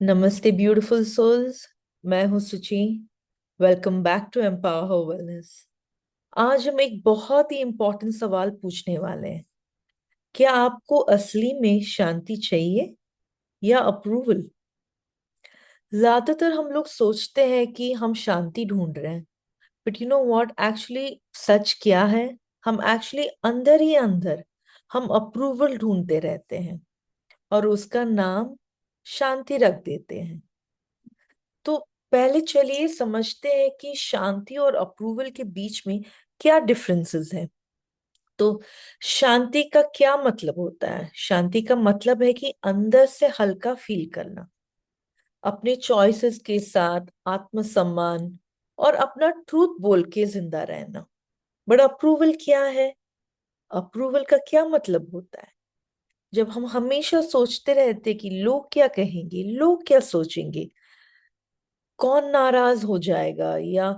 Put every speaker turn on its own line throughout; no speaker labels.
नमस्ते beautiful souls. मैं हूं Suchi. Welcome back to Empower Wellness. आज हम एक बहुत ही इंपॉर्टेंट सवाल पूछने वाले हैं। क्या आपको असली में शांति चाहिए या अप्रूवल? ज्यादातर हम लोग सोचते हैं कि हम शांति ढूंढ रहे हैं, but you know what actually सच क्या है? हम एक्चुअली अंदर ही अंदर हम अप्रूवल ढूंढते रहते हैं और उसका नाम शांति रख देते हैं। तो पहले चलिए समझते हैं कि शांति और अप्रूवल के बीच में क्या डिफरेंसेस हैं। तो शांति का क्या मतलब होता है? शांति का मतलब है कि अंदर से हल्का फील करना, अपने चॉइसेस के साथ आत्मसम्मान और अपना ट्रूथ बोल के जिंदा रहना। बट अप्रूवल क्या है? अप्रूवल का क्या मतलब होता है? जब हम हमेशा सोचते रहते कि लोग क्या कहेंगे, लोग क्या सोचेंगे, कौन नाराज हो जाएगा या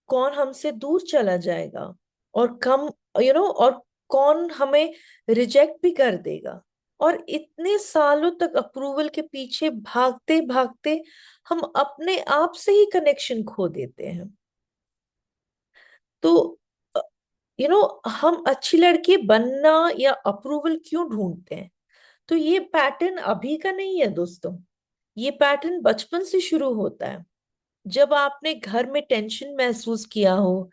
कौन हमसे दूर चला जाएगा, और कम और कौन हमें रिजेक्ट भी कर देगा। और इतने सालों तक अप्रूवल के पीछे भागते भागते हम अपने आप से ही कनेक्शन खो देते हैं। तो हम अच्छी लड़की बनना या अप्रूवल क्यों ढूंढते हैं? तो ये पैटर्न अभी का नहीं है दोस्तों। ये पैटर्न बचपन से शुरू होता है। जब आपने घर में टेंशन महसूस किया हो,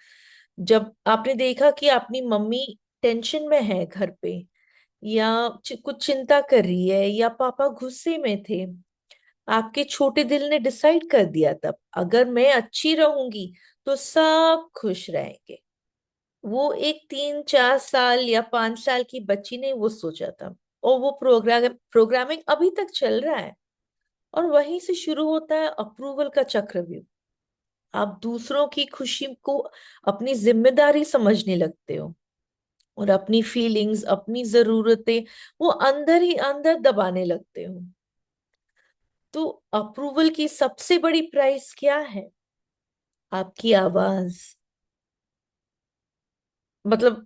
जब आपने देखा कि अपनी मम्मी टेंशन में है घर पे, या कुछ चिंता कर रही है, या पापा गुस्से में थे, आपके छोटे दिल ने डिसाइड कर दिया तब, अगर मैं अच्छी रहूंगी तो सब खुश रहेंगे। वो एक 3 4 साल या 5 साल की बच्ची ने वो सोचा था, और वो प्रोग्रामिंग अभी तक चल रहा है। और वहीं से शुरू होता है अप्रूवल का चक्रव्यूह। आप दूसरों की खुशी को अपनी जिम्मेदारी समझने लगते हो, और अपनी फीलिंग्स, अपनी जरूरतें वो अंदर ही अंदर दबाने लगते हो। तो अप्रूवल की सबसे बड़ी प्राइस क्या है? आपकी आवाज। मतलब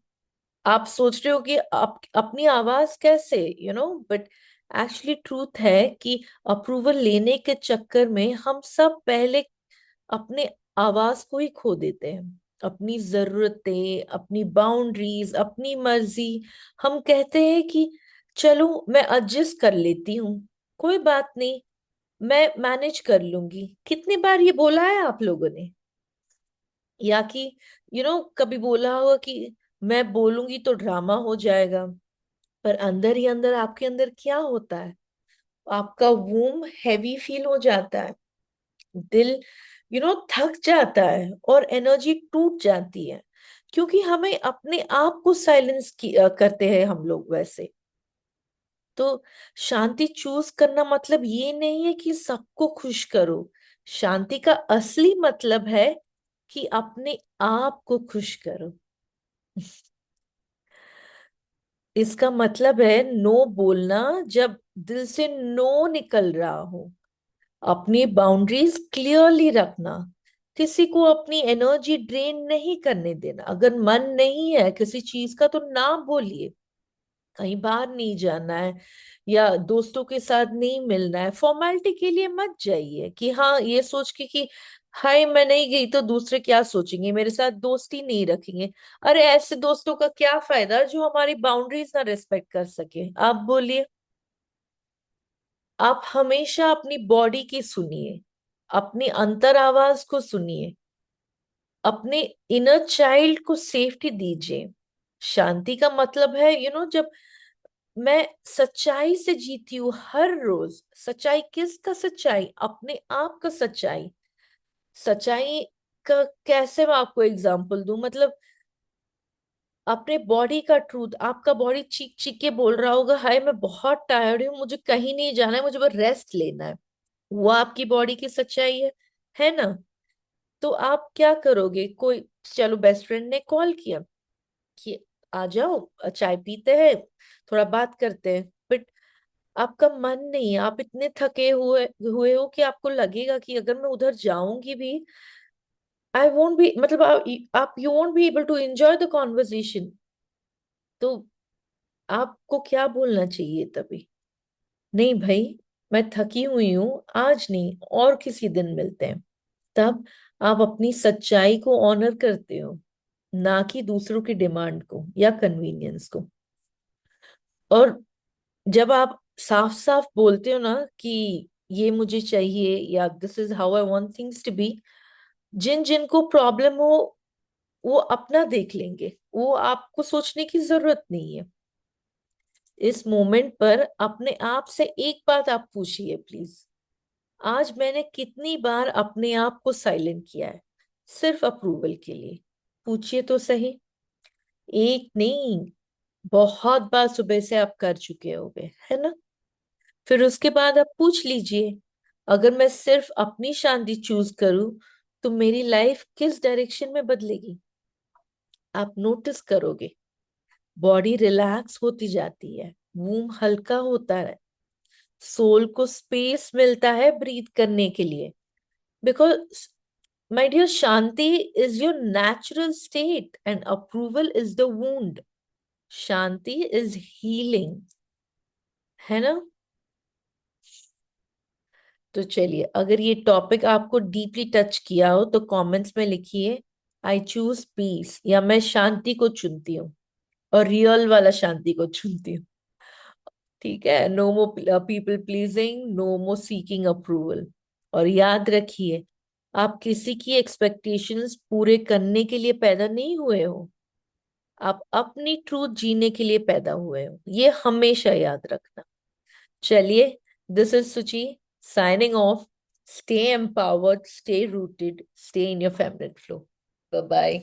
आप सोच रहे हो कि आप अपनी आवाज कैसे, बट एक्चुअली ट्रूथ है कि अप्रूवल लेने के चक्कर में हम सब पहले अपने आवाज को ही खो देते हैं। अपनी जरूरतें, अपनी बाउंड्रीज, अपनी मर्जी। हम कहते हैं कि चलो मैं एडजस्ट कर लेती हूँ, कोई बात नहीं, मैं मैनेज कर लूंगी। कितनी बार ये बोला है आप लोगों ने? या कि कभी बोला होगा कि मैं बोलूंगी तो ड्रामा हो जाएगा। पर अंदर ही अंदर आपके अंदर क्या होता है? आपका वूम हैवी फील हो जाता है, दिल थक जाता है, और एनर्जी टूट जाती है, क्योंकि हमें अपने आप को साइलेंस करते हैं हम लोग वैसे। तो शांति चूज करना मतलब ये नहीं है कि सबको खुश करो। शांति का असली मतलब है कि अपने आप को खुश करो। इसका मतलब है नो बोलना जब दिल से नो निकल रहा हो, अपनी बाउंड्रीज क्लियरली रखना, किसी को अपनी एनर्जी ड्रेन नहीं करने देना। अगर मन नहीं है किसी चीज का तो ना बोलिए। कहीं बाहर नहीं जाना है या दोस्तों के साथ नहीं मिलना है, फॉर्मेलिटी के लिए मत जाइए कि हाँ ये सोच के कि हाय मैं नहीं गई तो दूसरे क्या सोचेंगे, मेरे साथ दोस्ती नहीं रखेंगे। अरे ऐसे दोस्तों का क्या फायदा जो हमारी बाउंड्रीज ना रिस्पेक्ट कर सके? आप बोलिए। आप हमेशा अपनी बॉडी की सुनिए, अपनी अंतर आवाज को सुनिए, अपने इनर चाइल्ड को सेफ्टी दीजिए। शांति का मतलब है जब मैं सच्चाई से जीती हूँ हर रोज। सच्चाई किसका सच्चाई? अपने आप का सच्चाई। सच्चाई का कैसे मैं आपको एग्जांपल दूं? मतलब अपने बॉडी का ट्रूथ। आपका बॉडी चीख चीख के बोल रहा होगा हाय मैं बहुत टायर्ड हूँ, मुझे कहीं नहीं जाना है, मुझे बस रेस्ट लेना है। वो आपकी बॉडी की सच्चाई है ना? तो आप क्या करोगे? कोई, चलो बेस्ट फ्रेंड ने कॉल किया कि आ जाओ चाय पीते हैं, थोड़ा बात करते हैं, बट आपका मन नहीं है, आप इतने थके हुए हुए हो कि आपको लगेगा कि अगर मैं उधर जाऊंगी भी, आई वोंट बी, मतलब आप you won't be able to enjoy the conversation. तो आपको क्या बोलना चाहिए तभी? नहीं भाई, मैं थकी हुई हूँ, आज नहीं और किसी दिन मिलते हैं। तब आप अपनी सच्चाई को ऑनर करते हो, ना कि दूसरों की डिमांड को या कन्वीनियंस को। और जब आप साफ साफ बोलते हो ना कि ये मुझे चाहिए या this is how I want things to be, जिन जिनको प्रॉब्लम हो वो अपना देख लेंगे, वो आपको सोचने की जरूरत नहीं है। इस मोमेंट पर अपने आप से एक बात आप पूछिए प्लीज, आज मैंने कितनी बार अपने आप को साइलेंट किया है सिर्फ अप्रूवल के लिए? पूछिए तो सही। एक नहीं, बहुत बार सुबह से आप कर चुके होगे, है ना? फिर उसके बाद आप पूछ लीजिए, अगर मैं सिर्फ अपनी शांति चूज करूं तो मेरी लाइफ किस डायरेक्शन में बदलेगी? आप नोटिस करोगे, बॉडी रिलैक्स होती जाती है, वूम हल्का होता है, सोल को स्पेस मिलता है ब्रीथ करने के लिए। Because my dear, shanti is your natural state and approval is the wound. Shanti is healing, है ना? तो चलिए, अगर ये टॉपिक आपको डीपली टच किया हो तो कमेंट्स में लिखिए, आई चूज पीस, या मैं शांति को चुनती हूँ, और रियल वाला शांति को चुनती हूँ। ठीक है, no more people pleasing, no more seeking approval. और याद रखिए, आप किसी की एक्सपेक्टेशंस पूरे करने के लिए पैदा नहीं हुए हो, आप अपनी ट्रूथ जीने के लिए पैदा हुए हो, ये हमेशा याद रखना। चलिए, दिस इज सुची signing off. Stay empowered, stay rooted, stay in your feminine flow. Bye bye.